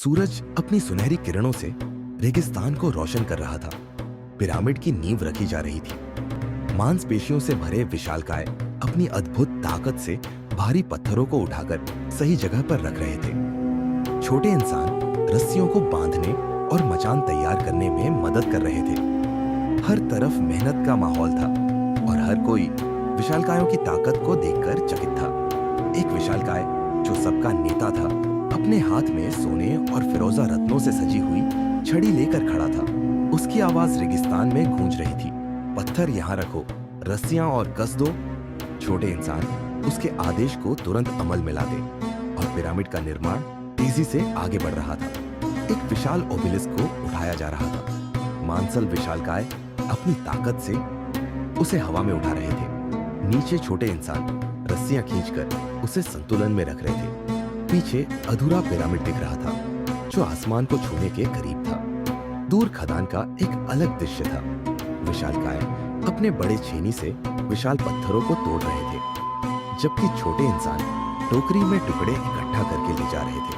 सूरज अपनी सुनहरी किरणों से रेगिस्तान को रोशन कर रहा था। पिरामिड की नींव रखी जा रही थी। मांसपेशियों से भरे विशालकाय अपनी अद्भुत ताकत से भारी पत्थरों को उठाकर सही जगह पर रख रहे थे। छोटे इंसान रस्सियों को बांधने और मचान तैयार करने में मदद कर रहे थे। हर तरफ मेहनत का माहौल था और हर कोई विशालकायों की ताकत को देखकर चकित था। एक विशालकाय जो सबका नेता था, अपने हाथ में सोने और फिरोजा रत्नों से सजी हुई छड़ी लेकर खड़ा था। उसकी आवाज रेगिस्तान में गूंज रही थी, पत्थर यहाँ रखो, रस्सियां और कस दो। छोटे इंसान उसके आदेश को तुरंत अमल में ला दे और पिरामिड का निर्माण तेजी से आगे बढ़ रहा था। एक विशाल ओबेलिस्क को उठाया जा रहा था। मांसल विशालकाय अपनी ताकत से उसे हवा में उठा रहे थे। नीचे छोटे इंसान रस्सियां खींचकर उसे संतुलन में रख रहे थे। पीछे अधूरा पिरामिड दिख रहा था जो आसमान को छूने के करीब था। दूर खदान का एक अलग दृश्य था। विशालकाय अपने बड़े छेनी से विशाल पत्थरों को तोड़ रहे थे, जबकि छोटे इंसान टोकरी में टुकड़े इकट्ठा करके ले जा रहे थे।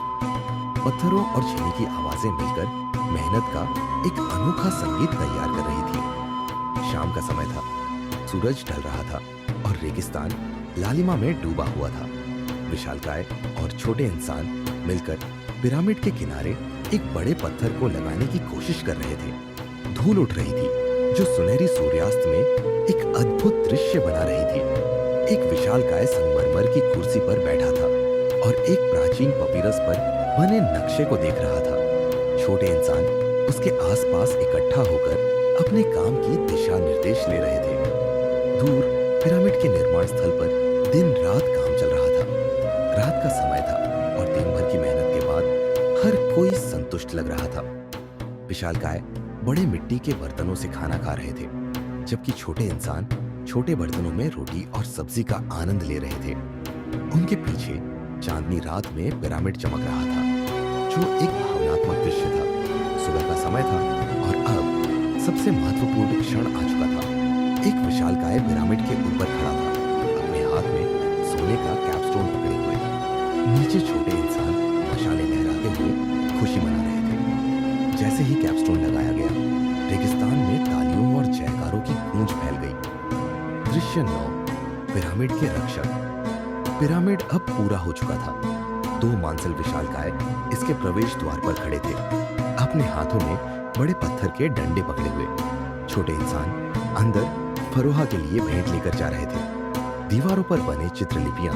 पत्थरों और छेनी की आवाजें मिलकर मेहनत का एक अनोखा संगीत तैयार कर रही थी। शाम का समय था, सूरज ढल रहा था और रेगिस्तान लालिमा में डूबा हुआ था। विशालकाय और छोटे इंसान मिलकर पिरामिड के किनारे एक बड़े पत्थर को लगाने की कोशिश कर रहे थे। धूल उठ रही थी जो सुनहरी सूर्यास्त में एक अद्भुत दृश्य बना रही थी। एक विशालकाय संगमरमर की कुर्सी पर बैठा था और एक प्राचीन पपीरस पर बने नक्शे को देख रहा था। छोटे इंसान उसके आसपास इकट्ठा होकर अपने काम की दिशा निर्देश ले रहे थे। दूर पिरामिड के निर्माण स्थल पर दिन रात काम चल रहा था। रात का समय था और दिन भर की मेहनत के बाद हर कोई संतुष्ट लग रहा था। विशालकाय बड़े मिट्टी के बर्तनों से खाना खा रहे थे, जबकि छोटे इंसान छोटे बर्तनों में रोटी और सब्जी का आनंद ले रहे थे। उनके पीछे चांदनी रात में पिरामिड चमक रहा था, जो एक भावनात्मक दृश्य था। सुबह का समय था और अब सबसे महत्वपूर्ण क्षण आ चुका था। एक विशालकाय पिरामिड के ऊपर खड़ा था, अपने हाथ में सोने का कैपस्टोन पकड़े हुए। नीचे छोटे इंसान मशालें लहराते हुए खुशी मना रहे थे। जैसे ही कैपस्टोन लगाया गया, रेगिस्तान में तालियों और जयकारों की गूंज फैल गई। दृश्य 9, पिरामिड के रक्षक। पिरामिड अब पूरा हो चुका था। 2 मांसल विशालकाय इसके प्रवेश द्वार पर खड़े थे, अपने हाथों में बड़े पत्थर के डंडे पकड़े हुए। छोटे इंसान अंदर फरोहा के लिए भेंट लेकर जा रहे थे। दीवारों पर बने चित्रलिपियां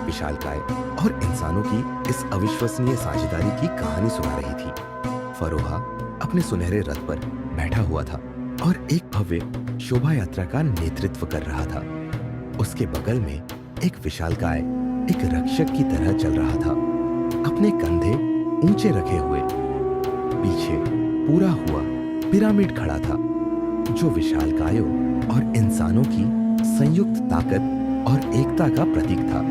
विशालकाय और इंसानों की इस अविश्वसनीय साझेदारी की कहानी सुना रही थी। फरोहा अपने सुनहरे रथ पर बैठा हुआ था और एक भव्य शोभा यात्रा का नेतृत्व कर रहा था। उसके बगल में एक विशालकाय एक रक्षक की तरह चल रहा था, अपने कंधे ऊंचे रखे हुए। पीछे पूरा हुआ पिरामिड खड़ा था, जो विशालकायों और इंसानों की संयुक्त ताकत और एकता का प्रतीक था।